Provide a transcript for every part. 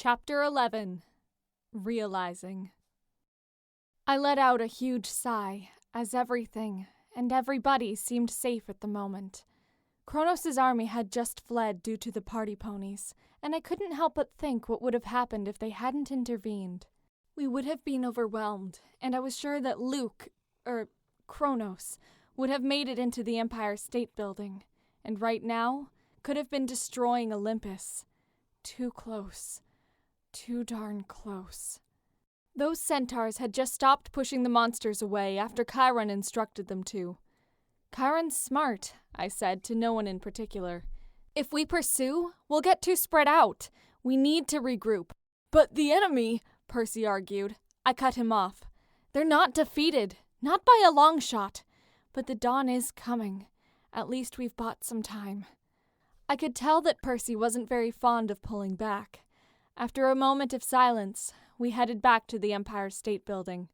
Chapter 11. Realizing. I let out a huge sigh, as everything and everybody seemed safe at the moment. Kronos' army had just fled due to the party ponies, and I couldn't help but think what would have happened if they hadn't intervened. We would have been overwhelmed, and I was sure that Kronos, would have made it into the Empire State Building, and right now could have been destroying Olympus. Too close. Too darn close. Those centaurs had just stopped pushing the monsters away after Chiron instructed them to. Chiron's smart, I said to no one in particular. If we pursue, we'll get too spread out. We need to regroup. But the enemy, Percy argued. I cut him off. They're not defeated, not by a long shot. But the dawn is coming. At least we've bought some time. I could tell that Percy wasn't very fond of pulling back. After a moment of silence, we headed back to the Empire State Building.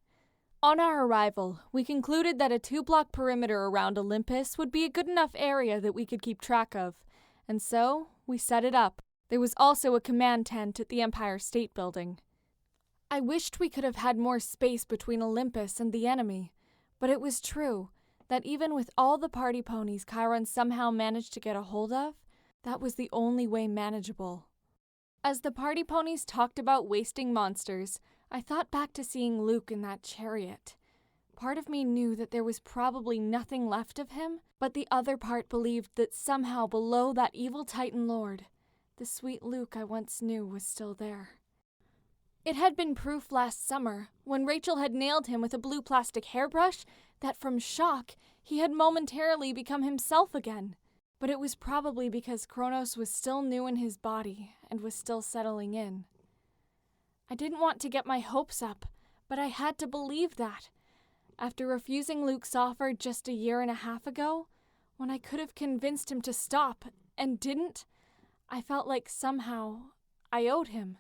On our arrival, we concluded that a 2-block perimeter around Olympus would be a good enough area that we could keep track of, and so we set it up. There was also a command tent at the Empire State Building. I wished we could have had more space between Olympus and the enemy, but it was true that even with all the party ponies Chiron somehow managed to get a hold of, that was the only way manageable. As the party ponies talked about wasting monsters, I thought back to seeing Luke in that chariot. Part of me knew that there was probably nothing left of him, but the other part believed that somehow below that evil Titan Lord, the sweet Luke I once knew was still there. It had been proof last summer, when Rachel had nailed him with a blue plastic hairbrush, that from shock he had momentarily become himself again. But it was probably because Kronos was still new in his body and was still settling in. I didn't want to get my hopes up, but I had to believe that. After refusing Luke's offer just 1.5 years ago, when I could have convinced him to stop and didn't, I felt like somehow I owed him.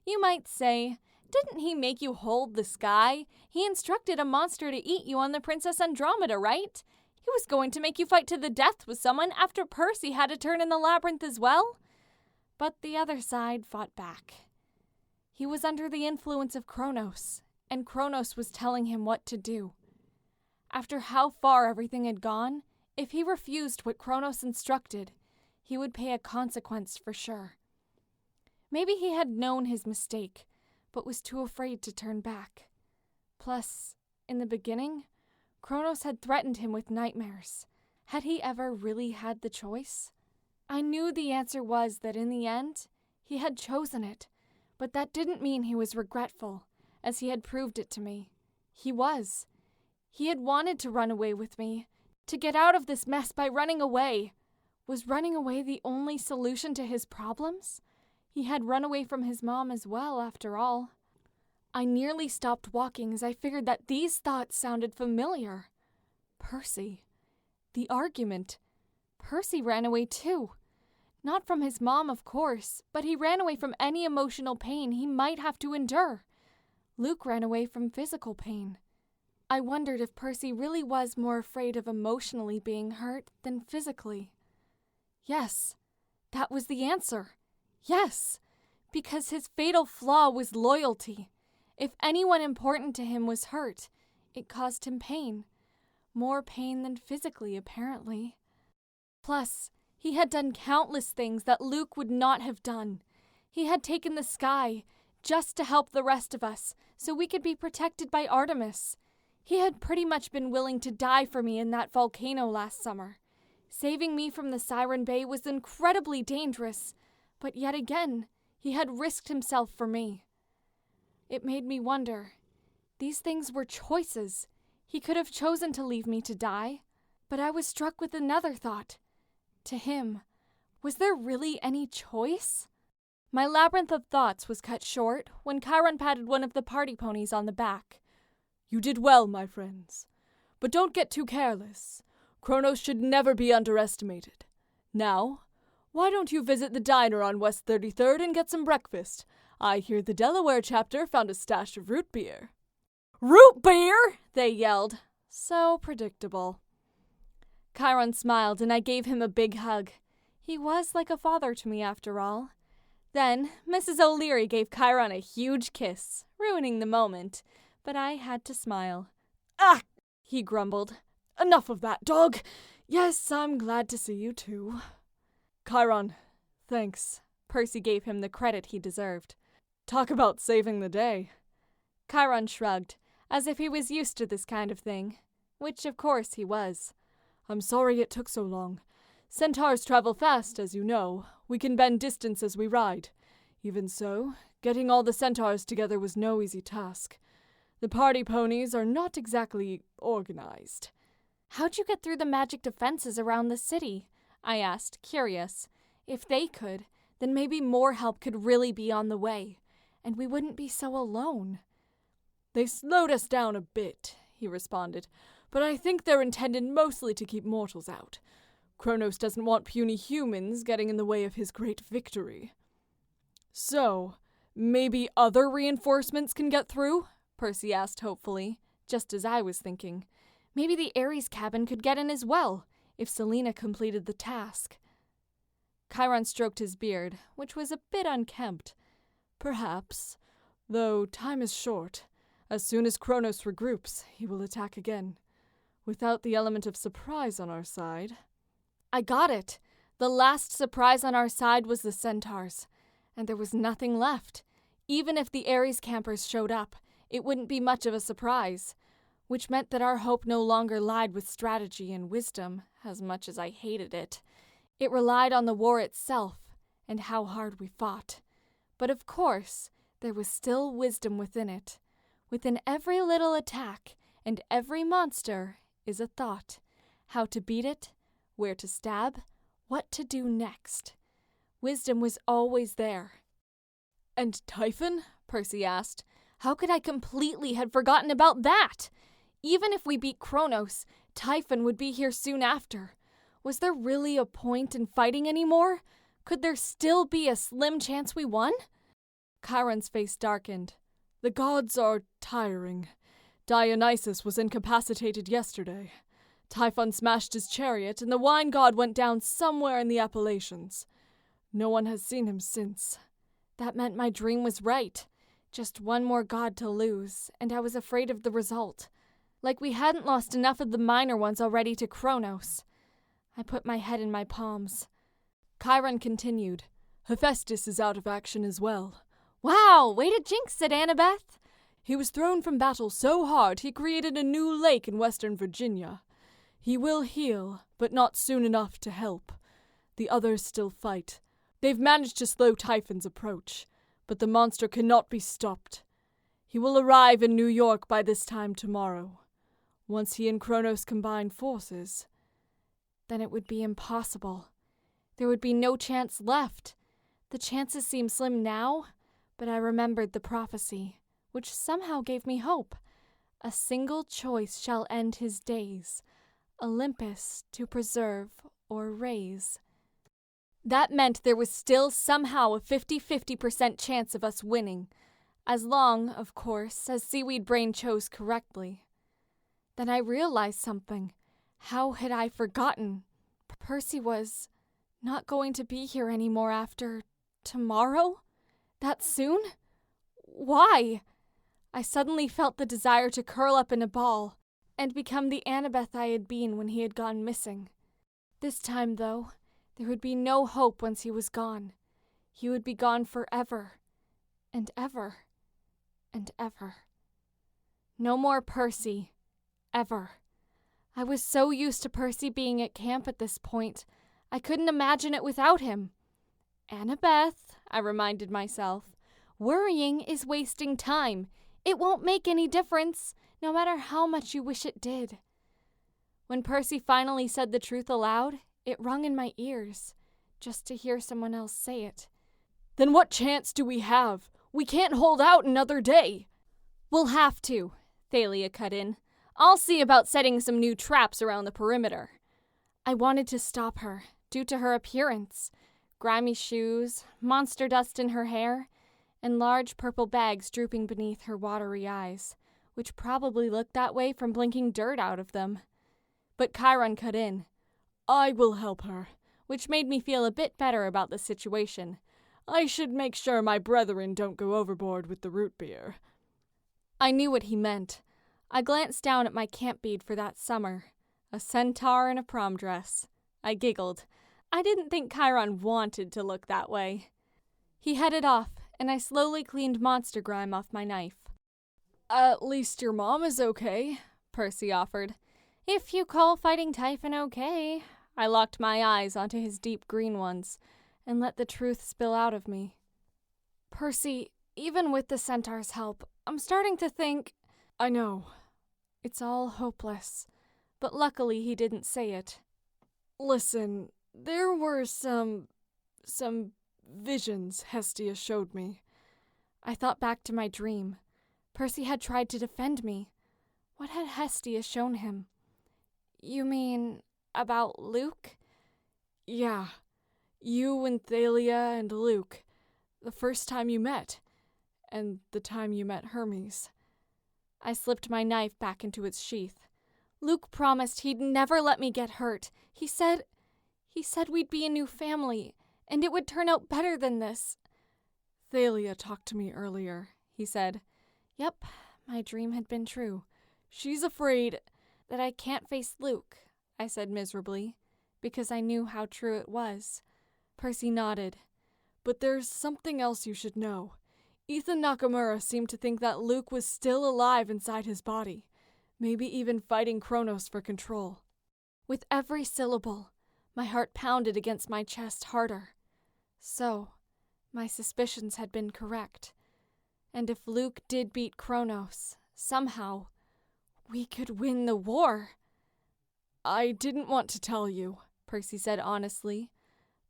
You might say, didn't he make you hold the sky? He instructed a monster to eat you on the Princess Andromeda, right? He was going to make you fight to the death with someone after Percy had a turn in the labyrinth as well. But the other side fought back. He was under the influence of Kronos, and Kronos was telling him what to do. After how far everything had gone, if he refused what Kronos instructed, he would pay a consequence for sure. Maybe he had known his mistake, but was too afraid to turn back. Plus, in the beginning, Kronos had threatened him with nightmares. Had he ever really had the choice? I knew the answer was that in the end, he had chosen it, but that didn't mean he was regretful, as he had proved it to me. He was. He had wanted to run away with me, to get out of this mess by running away. Was running away the only solution to his problems? He had run away from his mom as well, after all. I nearly stopped walking as I figured that these thoughts sounded familiar. Percy. The argument. Percy ran away too. Not from his mom, of course, but he ran away from any emotional pain he might have to endure. Luke ran away from physical pain. I wondered if Percy really was more afraid of emotionally being hurt than physically. Yes, that was the answer. Yes, because his fatal flaw was loyalty. If anyone important to him was hurt, it caused him pain. More pain than physically, apparently. Plus, he had done countless things that Luke would not have done. He had taken the sky, just to help the rest of us, so we could be protected by Artemis. He had pretty much been willing to die for me in that volcano last summer. Saving me from the Siren Bay was incredibly dangerous, but yet again, he had risked himself for me. It made me wonder. These things were choices. He could have chosen to leave me to die. But I was struck with another thought. To him, was there really any choice? My labyrinth of thoughts was cut short when Chiron patted one of the party ponies on the back. You did well, my friends. But don't get too careless. Kronos should never be underestimated. Now, why don't you visit the diner on West 33rd and get some breakfast? I hear the Delaware chapter found a stash of root beer. Root beer! They yelled. So predictable. Chiron smiled and I gave him a big hug. He was like a father to me after all. Then Mrs. O'Leary gave Chiron a huge kiss, ruining the moment, but I had to smile. "Ah!" he grumbled. "Enough of that, dog. Yes, I'm glad to see you too." "Chiron, thanks." Percy gave him the credit he deserved. "Talk about saving the day." Chiron shrugged, as if he was used to this kind of thing, which of course he was. "I'm sorry it took so long. Centaurs travel fast, as you know. We can bend distance as we ride. Even so, getting all the centaurs together was no easy task. The party ponies are not exactly organized." "How'd you get through the magic defenses around the city?" I asked, curious. If they could, then maybe more help could really be on the way, and we wouldn't be so alone. "They slowed us down a bit," he responded, "but I think they're intended mostly to keep mortals out. Kronos doesn't want puny humans getting in the way of his great victory." "So, maybe other reinforcements can get through?" Percy asked hopefully, just as I was thinking. Maybe the Ares cabin could get in as well, if Selena completed the task. Chiron stroked his beard, which was a bit unkempt. "Perhaps, though time is short. As soon as Kronos regroups, he will attack again. Without the element of surprise on our side." I got it. The last surprise on our side was the centaurs, and there was nothing left. Even if the Ares campers showed up, it wouldn't be much of a surprise, which meant that our hope no longer lied with strategy and wisdom, as much as I hated it. It relied on the war itself, and how hard we fought. But of course, there was still wisdom within it. Within every little attack and every monster is a thought. How to beat it, where to stab, what to do next. Wisdom was always there. "And Typhon?" Percy asked. How could I completely have forgotten about that? Even if we beat Kronos, Typhon would be here soon after. Was there really a point in fighting anymore? Could there still be a slim chance we won? Chiron's face darkened. "The gods are tiring. Dionysus was incapacitated yesterday. Typhon smashed his chariot, and the wine god went down somewhere in the Appalachians. No one has seen him since." That meant my dream was right. Just one more god to lose, and I was afraid of the result. Like we hadn't lost enough of the minor ones already to Kronos. I put my head in my palms. Chiron continued. "Hephaestus is out of action as well." "Wow, way to jinx it, Annabeth!" "He was thrown from battle so hard he created a new lake in western Virginia. He will heal, but not soon enough to help. The others still fight. They've managed to slow Typhon's approach, but the monster cannot be stopped. He will arrive in New York by this time tomorrow. Once he and Kronos combine forces..." Then it would be impossible. There would be no chance left. The chances seem slim now, but I remembered the prophecy, which somehow gave me hope. A single choice shall end his days, Olympus to preserve or raise. That meant there was still somehow a 50-50% chance of us winning, as long, of course, as Seaweed Brain chose correctly. Then I realized something. How had I forgotten? Percy was not going to be here anymore after tomorrow? That soon? Why? I suddenly felt the desire to curl up in a ball and become the Annabeth I had been when he had gone missing. This time, though, there would be no hope once he was gone. He would be gone forever, and ever, and ever. No more Percy, ever. I was so used to Percy being at camp at this point, I couldn't imagine it without him. "Annabeth," I reminded myself, "worrying is wasting time. It won't make any difference, no matter how much you wish it did." When Percy finally said the truth aloud, it rung in my ears, just to hear someone else say it. "Then what chance do we have? We can't hold out another day." "We'll have to," Thalia cut in. "I'll see about setting some new traps around the perimeter." I wanted to stop her, due to her appearance. Grimy shoes, monster dust in her hair, and large purple bags drooping beneath her watery eyes, which probably looked that way from blinking dirt out of them. But Chiron cut in. "I will help her," which made me feel a bit better about the situation. I should make sure my brethren don't go overboard with the root beer." I knew what he meant. I glanced down at my camp bead for that summer. A centaur in a prom dress. I giggled. I didn't think Chiron wanted to look that way. He headed off, and I slowly cleaned monster grime off my knife. "At least your mom is okay," Percy offered. "If you call fighting Typhon okay." I locked my eyes onto his deep green ones and let the truth spill out of me. "Percy, even with the centaur's help, I'm starting to think—" "I know. It's all hopeless." But luckily he didn't say it. "Listen, there were some visions Hestia showed me." I thought back to my dream. Percy had tried to defend me. What had Hestia shown him? "You mean about Luke?" "Yeah. You and Thalia and Luke. The first time you met. And the time you met Hermes." I slipped my knife back into its sheath. "Luke promised he'd never let me get hurt. He said we'd be a new family, and it would turn out better than this." "Thalia talked to me earlier," he said. Yep, my dream had been true. "She's afraid that I can't face Luke," I said miserably, because I knew how true it was. Percy nodded. "But there's something else you should know. Ethan Nakamura seemed to think that Luke was still alive inside his body, maybe even fighting Kronos for control." With every syllable, my heart pounded against my chest harder. So, my suspicions had been correct. And if Luke did beat Kronos, somehow, we could win the war. "I didn't want to tell you," Percy said honestly.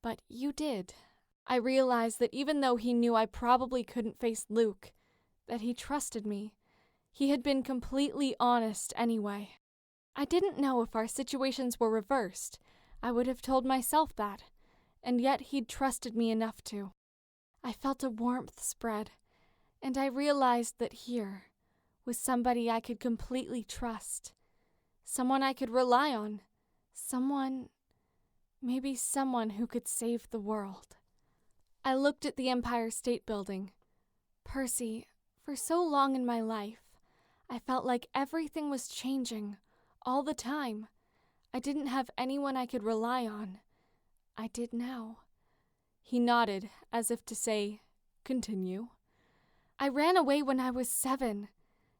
"But you did." I realized that even though he knew I probably couldn't face Luke, that he trusted me. He had been completely honest anyway. I didn't know if our situations were reversed. I would have told myself that, and yet he'd trusted me enough to. I felt a warmth spread, and I realized that here was somebody I could completely trust. Someone I could rely on. Maybe someone who could save the world. I looked at the Empire State Building. Percy, for so long in my life, I felt like everything was changing, all the time. I didn't have anyone I could rely on. I did now. He nodded, as if to say, "Continue." "I ran away when I was 7.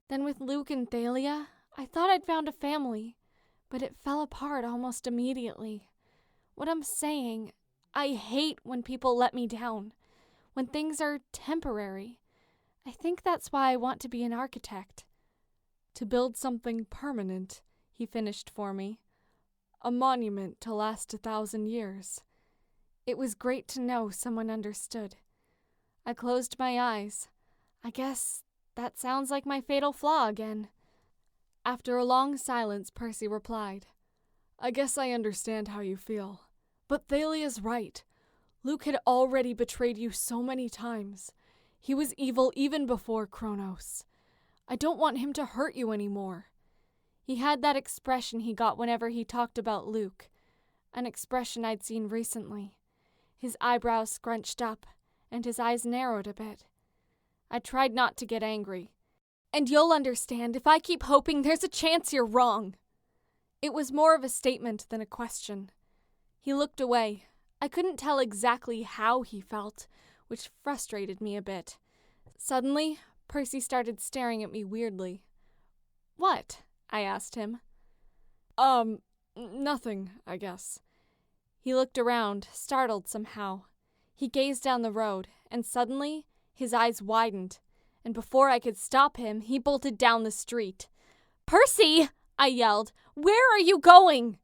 Then with Luke and Thalia, I thought I'd found a family, but it fell apart almost immediately. What I'm saying, I hate when people let me down, when things are temporary. I think that's why I want to be an architect." "To build something permanent," he finished for me. "A monument to last 1,000 years. It was great to know someone understood. I closed my eyes. I guess that sounds like my fatal flaw again. After a long silence, Percy replied, "I guess I understand how you feel. But Thalia's right. Luke had already betrayed you so many times. He was evil even before Kronos. I don't want him to hurt you anymore." He had that expression he got whenever he talked about Luke, an expression I'd seen recently. His eyebrows scrunched up, and his eyes narrowed a bit. I tried not to get angry. "And you'll understand if I keep hoping there's a chance you're wrong." It was more of a statement than a question. He looked away. I couldn't tell exactly how he felt, which frustrated me a bit. Suddenly, Percy started staring at me weirdly. "What?" I asked him. Nothing, I guess." He looked around, startled somehow. He gazed down the road, and suddenly his eyes widened, and before I could stop him, he bolted down the street. "Percy!" I yelled. "Where are you going?"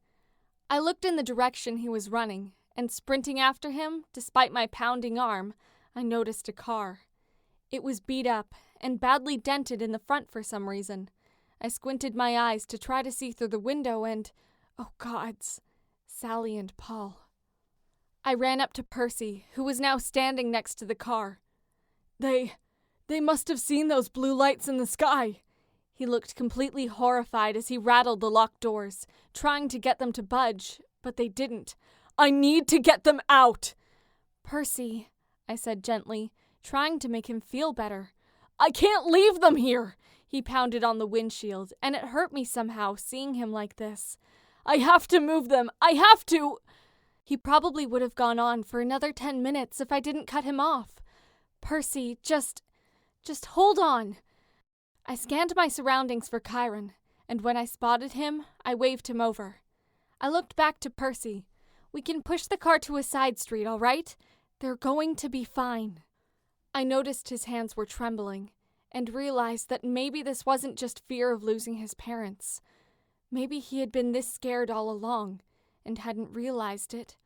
I looked in the direction he was running, and sprinting after him, despite my pounding arm, I noticed a car. It was beat up and badly dented in the front for some reason. I squinted my eyes to try to see through the window and, oh gods, Sally and Paul. I ran up to Percy, who was now standing next to the car. They must have seen those blue lights in the sky." He looked completely horrified as he rattled the locked doors, trying to get them to budge, but they didn't. "I need to get them out!" "Percy, I said gently, trying to make him feel better. I can't leave them here! He pounded on the windshield, and it hurt me somehow seeing him like this. I have to move them! I have to! He probably would have gone on for another 10 minutes if I didn't cut him off. Percy, just hold on. I scanned my surroundings for Chiron, and when I spotted him, I waved him over. I looked back to Percy. We can push the car to a side street, all right? They're going to be fine. I noticed his hands were trembling, and realized that maybe this wasn't just fear of losing his parents. Maybe he had been this scared all along, and hadn't realized it,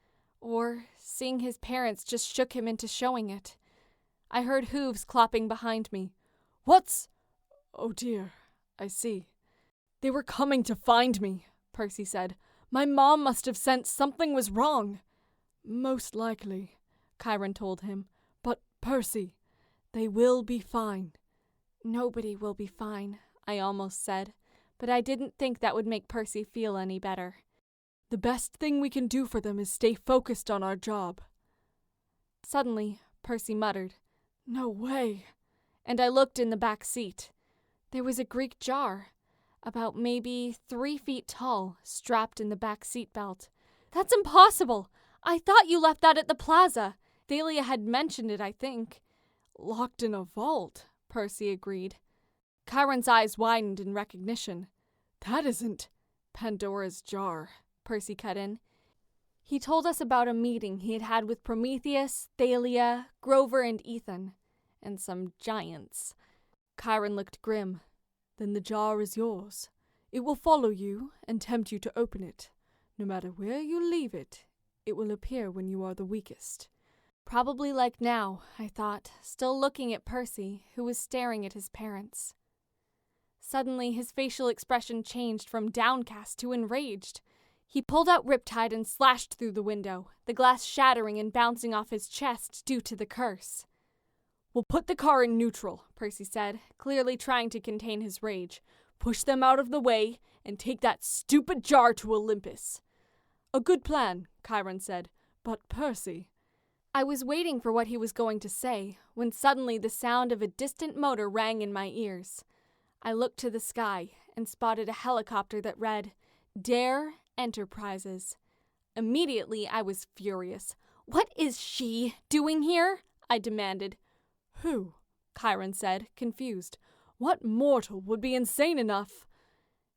or seeing his parents just shook him into showing it. I heard hooves clopping behind me. What's... Oh dear, I see. They were coming to find me, Percy said. My mom must have sensed something was wrong. Most likely, Chiron told him. But Percy, they will be fine. Nobody will be fine, I almost said, but I didn't think that would make Percy feel any better. The best thing we can do for them is stay focused on our job. Suddenly, Percy muttered, No way. And I looked in the back seat. There was a Greek jar, about maybe 3 feet tall, strapped in the back seat belt. That's impossible! I thought you left that at the plaza. Thalia had mentioned it, I think. Locked in a vault, Percy agreed. Chiron's eyes widened in recognition. That isn't Pandora's jar, Percy cut in. He told us about a meeting he had had with Prometheus, Thalia, Grover, and Ethan, and some giants. Chiron looked grim. Then the jar is yours. It will follow you and tempt you to open it. No matter where you leave it, it will appear when you are the weakest. Probably like now, I thought, still looking at Percy, who was staring at his parents. Suddenly, his facial expression changed from downcast to enraged. He pulled out Riptide and slashed through the window, the glass shattering and bouncing off his chest due to the curse. We'll put the car in neutral, Percy said, clearly trying to contain his rage. Push them out of the way and take that stupid jar to Olympus. A good plan, Chiron said, but Percy... I was waiting for what he was going to say, when suddenly the sound of a distant motor rang in my ears. I looked to the sky and spotted a helicopter that read, Dare Enterprises. Immediately I was furious. What is she doing here? I demanded. Who? Chiron said, confused. What mortal would be insane enough?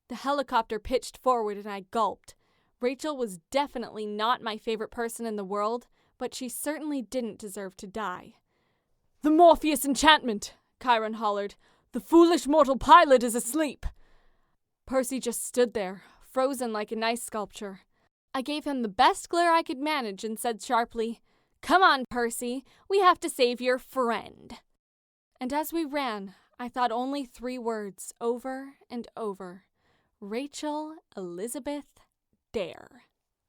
The helicopter pitched forward and I gulped. Rachel was definitely not my favorite person in the world, but she certainly didn't deserve to die. The Morpheus enchantment, Chiron hollered. The foolish mortal pilot is asleep. Percy just stood there, frozen like an ice sculpture. I gave him the best glare I could manage and said sharply, Come on, Percy, we have to save your friend. And as we ran, I thought only 3 words over and over. Rachel Elizabeth Dare.